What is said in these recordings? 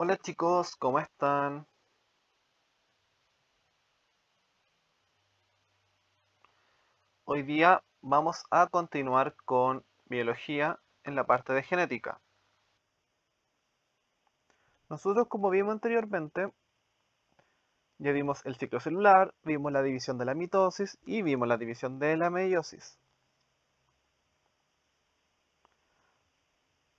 Hola chicos, ¿cómo están? Hoy día vamos a continuar con biología en la parte de genética. Nosotros, como vimos anteriormente, ya vimos el ciclo celular, vimos la división de la mitosis y vimos la división de la meiosis.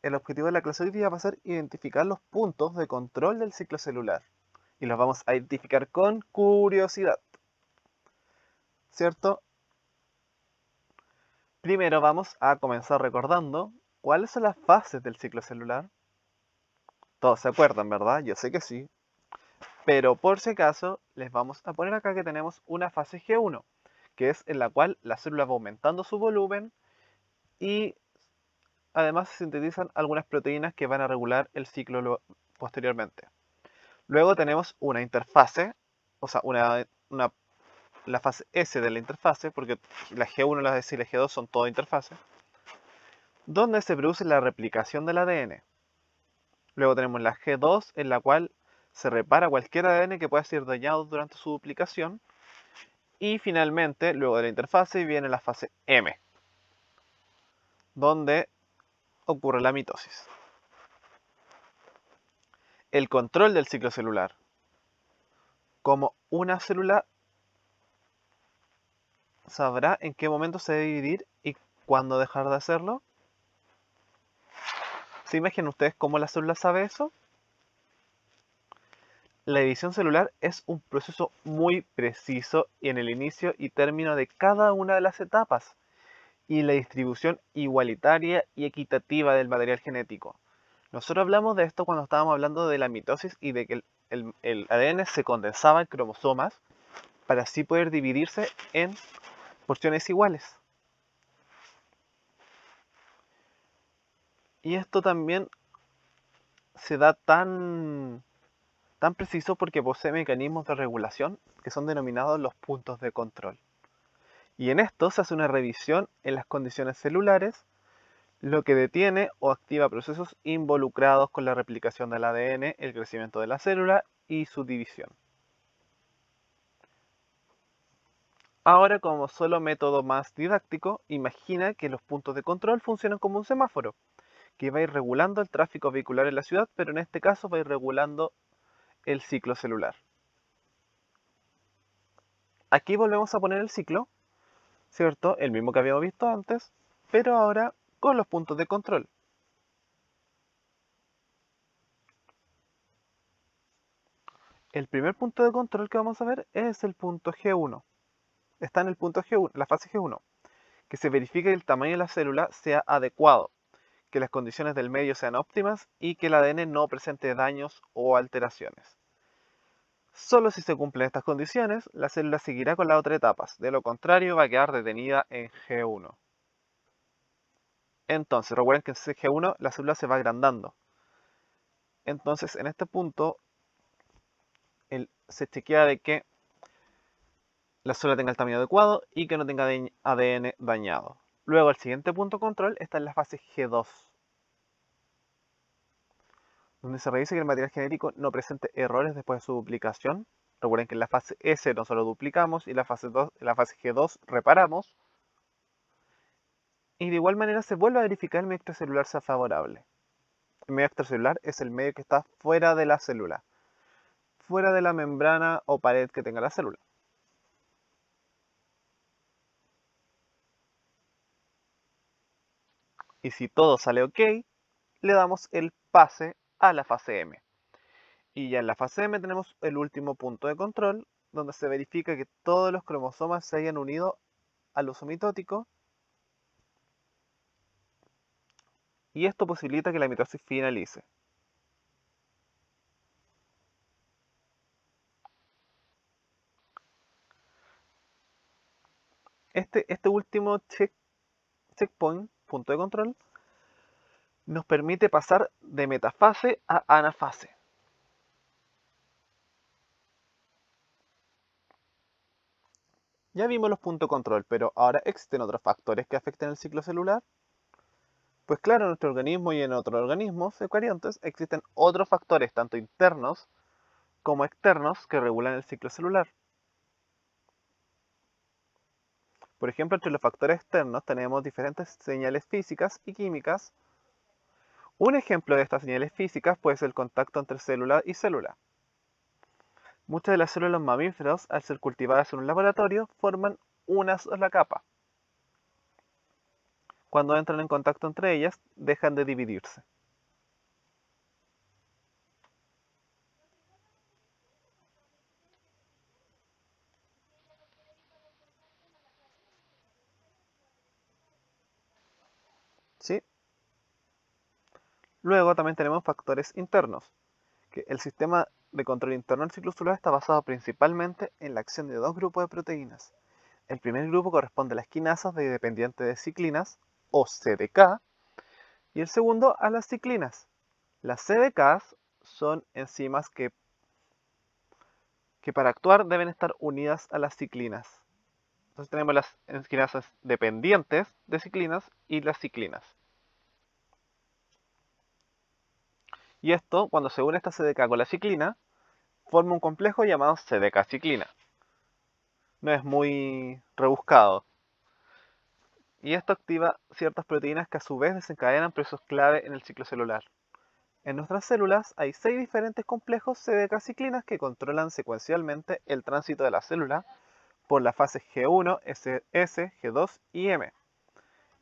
El objetivo de la clase hoy día va a ser identificar los puntos de control del ciclo celular. Y los vamos a identificar con curiosidad, ¿cierto? Primero vamos a comenzar recordando cuáles son las fases del ciclo celular. Todos se acuerdan, ¿verdad? Yo sé que sí. Pero por si acaso, les vamos a poner acá que tenemos una fase G1, que es en la cual la célula va aumentando su volumen y además se sintetizan algunas proteínas que van a regular el ciclo posteriormente. Luego tenemos una interfase, o sea, la fase S de la interfase, porque la G1, la S y la G2 son todo interfase, donde se produce la replicación del ADN. Luego tenemos la G2, en la cual se repara cualquier ADN que pueda ser dañado durante su duplicación. Y finalmente, luego de la interfase, viene la fase M, donde ocurre la mitosis. El control del ciclo celular. Como una célula sabrá en qué momento se debe dividir y cuándo dejar de hacerlo. ¿Se imaginan ustedes cómo la célula sabe eso? La división celular es un proceso muy preciso en el inicio y término de cada una de las etapas y la distribución igualitaria y equitativa del material genético. Nosotros hablamos de esto cuando estábamos hablando de la mitosis y de que el ADN se condensaba en cromosomas para así poder dividirse en porciones iguales. Y esto también se da tan preciso porque posee mecanismos de regulación que son denominados los puntos de control. Y en esto se hace una revisión en las condiciones celulares, lo que detiene o activa procesos involucrados con la replicación del ADN, el crecimiento de la célula y su división. Ahora, como solo método más didáctico, imagina que los puntos de control funcionan como un semáforo, que va a ir regulando el tráfico vehicular en la ciudad, pero en este caso va a ir regulando el ciclo celular. Aquí volvemos a poner el ciclo, ¿cierto? El mismo que habíamos visto antes, pero ahora con los puntos de control. El primer punto de control que vamos a ver es el punto G1. Está en el punto G1, la fase G1, que se verifica que el tamaño de la célula sea adecuado, que las condiciones del medio sean óptimas y que el ADN no presente daños o alteraciones. Solo si se cumplen estas condiciones, la célula seguirá con las otras etapas, de lo contrario va a quedar detenida en G1. Entonces, recuerden que en G1 la célula se va agrandando. Entonces, en este punto, se chequea de que la célula tenga el tamaño adecuado y que no tenga ADN dañado. Luego, el siguiente punto de control está en la fase G2, donde se revisa que el material genético no presente errores después de su duplicación. Recuerden que en la fase S nosotros duplicamos y en la fase G2 reparamos. Y de igual manera se vuelve a verificar el medio extracelular sea favorable. El medio extracelular es el medio que está fuera de la célula, fuera de la membrana o pared que tenga la célula. Y si todo sale ok, le damos el pase a la fase M. Y ya en la fase M tenemos el último punto de control, donde se verifica que todos los cromosomas se hayan unido al uso mitótico, y esto posibilita que la mitosis finalice. Este último checkpoint, punto de control, nos permite pasar de metafase a anafase. Ya vimos los puntos de control, pero ahora existen otros factores que afectan el ciclo celular. Pues claro, en nuestro organismo y en otros organismos eucariontes existen otros factores, tanto internos como externos, que regulan el ciclo celular. Por ejemplo, entre los factores externos tenemos diferentes señales físicas y químicas. Un ejemplo de estas señales físicas puede ser el contacto entre célula y célula. Muchas de las células mamíferos, al ser cultivadas en un laboratorio, forman una sola capa. Cuando entran en contacto entre ellas, dejan de dividirse. ¿Sí? Luego también tenemos factores internos, que el sistema de control interno del ciclo celular está basado principalmente en la acción de dos grupos de proteínas. El primer grupo corresponde a las quinasas dependientes de ciclinas, o CDK, y el segundo a las ciclinas. Las CDKs son enzimas que para actuar deben estar unidas a las ciclinas. Entonces tenemos las quinasas dependientes de ciclinas y las ciclinas. Y esto, cuando se une esta CDK con la ciclina, forma un complejo llamado CDK-ciclina. No es muy rebuscado. Y esto activa ciertas proteínas que a su vez desencadenan procesos clave en el ciclo celular. En nuestras células hay 6 diferentes complejos CDK-ciclinas que controlan secuencialmente el tránsito de la célula por las fases G1, S, G2 y M.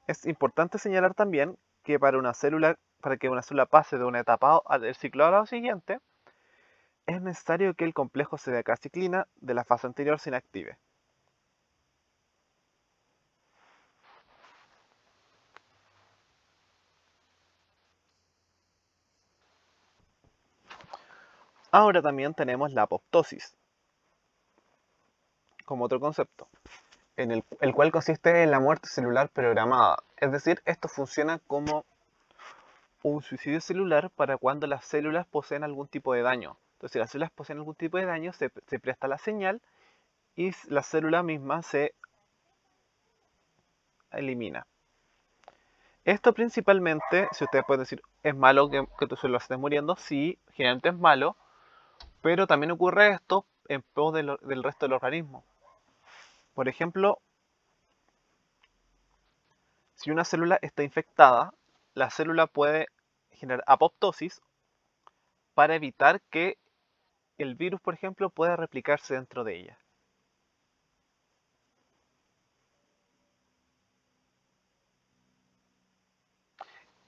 Es importante señalar también que para que una célula pase de una etapa del ciclo a la siguiente, es necesario que el complejo CDK-ciclina de la fase anterior se inactive. Ahora también tenemos la apoptosis, como otro concepto, el cual consiste en la muerte celular programada. Es decir, esto funciona como un suicidio celular para cuando las células poseen algún tipo de daño. Entonces, si las células poseen algún tipo de daño, se presta la señal y la célula misma se elimina. Esto principalmente, si ustedes pueden decir, ¿es malo que tu célula se esté muriendo? Sí, generalmente es malo, pero también ocurre esto en pos del resto del organismo. Por ejemplo, si una célula está infectada, la célula puede generar apoptosis para evitar que el virus, por ejemplo, pueda replicarse dentro de ella.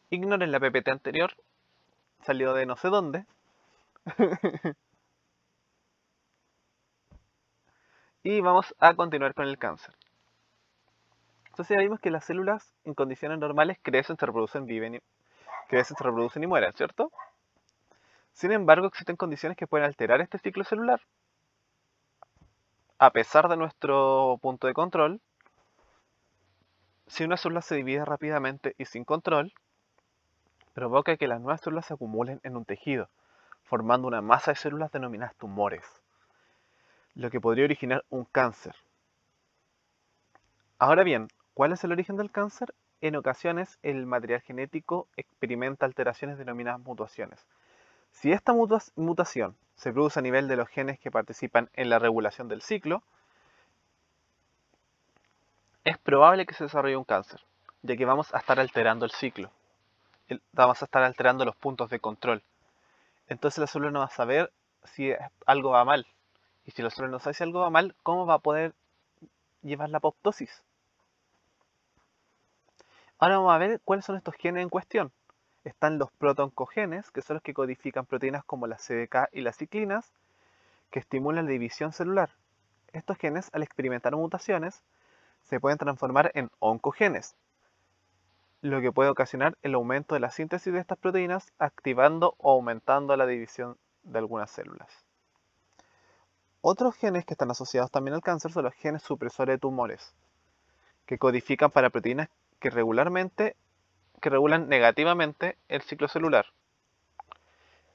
Ignoren la PPT anterior, salió de no sé dónde. Y vamos a continuar con el cáncer. Entonces ya vimos que las células en condiciones normales crecen, se reproducen, crecen, se reproducen y mueren, ¿cierto? Sin embargo, existen condiciones que pueden alterar este ciclo celular. A pesar de nuestro punto de control, si una célula se divide rápidamente y sin control, provoca que las nuevas células se acumulen en un tejido, formando una masa de células denominadas tumores, lo que podría originar un cáncer. Ahora bien, ¿cuál es el origen del cáncer? En ocasiones el material genético experimenta alteraciones denominadas mutaciones. Si esta mutación se produce a nivel de los genes que participan en la regulación del ciclo, es probable que se desarrolle un cáncer, ya que vamos a estar alterando el ciclo, vamos a estar alterando los puntos de control. Entonces la célula no va a saber si algo va mal. Y si la célula no sabe si algo va mal, ¿cómo va a poder llevar la apoptosis? Ahora vamos a ver cuáles son estos genes en cuestión. Están los protoncogenes, que son los que codifican proteínas como las CDK y las ciclinas, que estimulan la división celular. Estos genes, al experimentar mutaciones, se pueden transformar en oncogenes, lo que puede ocasionar el aumento de la síntesis de estas proteínas, activando o aumentando la división de algunas células. Otros genes que están asociados también al cáncer son los genes supresores de tumores, que codifican para proteínas que regulan negativamente el ciclo celular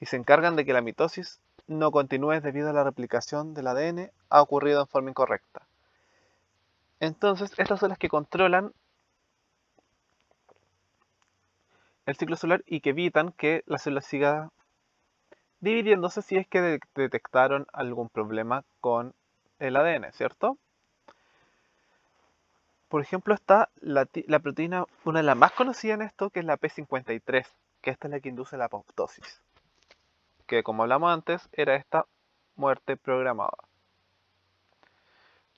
y se encargan de que la mitosis no continúe debido a la replicación del ADN ha ocurrido en forma incorrecta. Entonces, estas son las que controlan el ciclo celular y que evitan que la célula siga dividiéndose si es que detectaron algún problema con el ADN, ¿cierto? Por ejemplo, está la proteína, una de las más conocidas en esto, que es la P53, que esta es la que induce la apoptosis, que como hablamos antes, era esta muerte programada.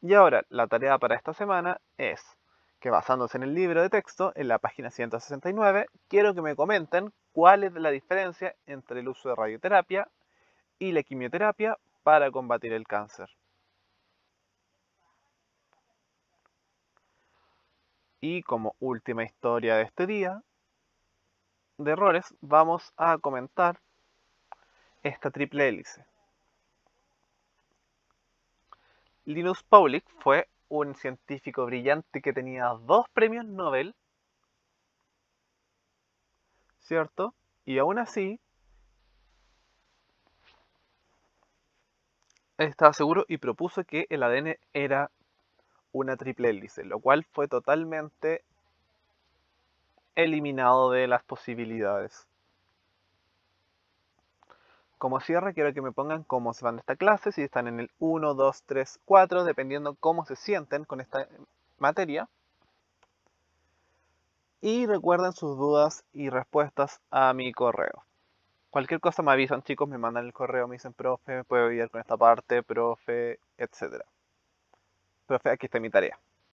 Y ahora, la tarea para esta semana es que basándose en el libro de texto, en la página 169, quiero que me comenten cuál es la diferencia entre el uso de radioterapia y la quimioterapia para combatir el cáncer. Y como última historia de este día de errores, vamos a comentar esta triple hélice. Linus Pauling fue un científico brillante que tenía 2 premios Nobel, ¿cierto? Y aún así estaba seguro y propuso que el ADN era una triple hélice, lo cual fue totalmente eliminado de las posibilidades. Como cierre, quiero que me pongan cómo se van de esta clase, si están en el 1, 2, 3, 4, dependiendo cómo se sienten con esta materia. Y recuerden sus dudas y respuestas a mi correo. Cualquier cosa me avisan, chicos, me mandan el correo, me dicen, profe, puedo ayudar con esta parte, profe, etc. Profe, aquí está mi tarea.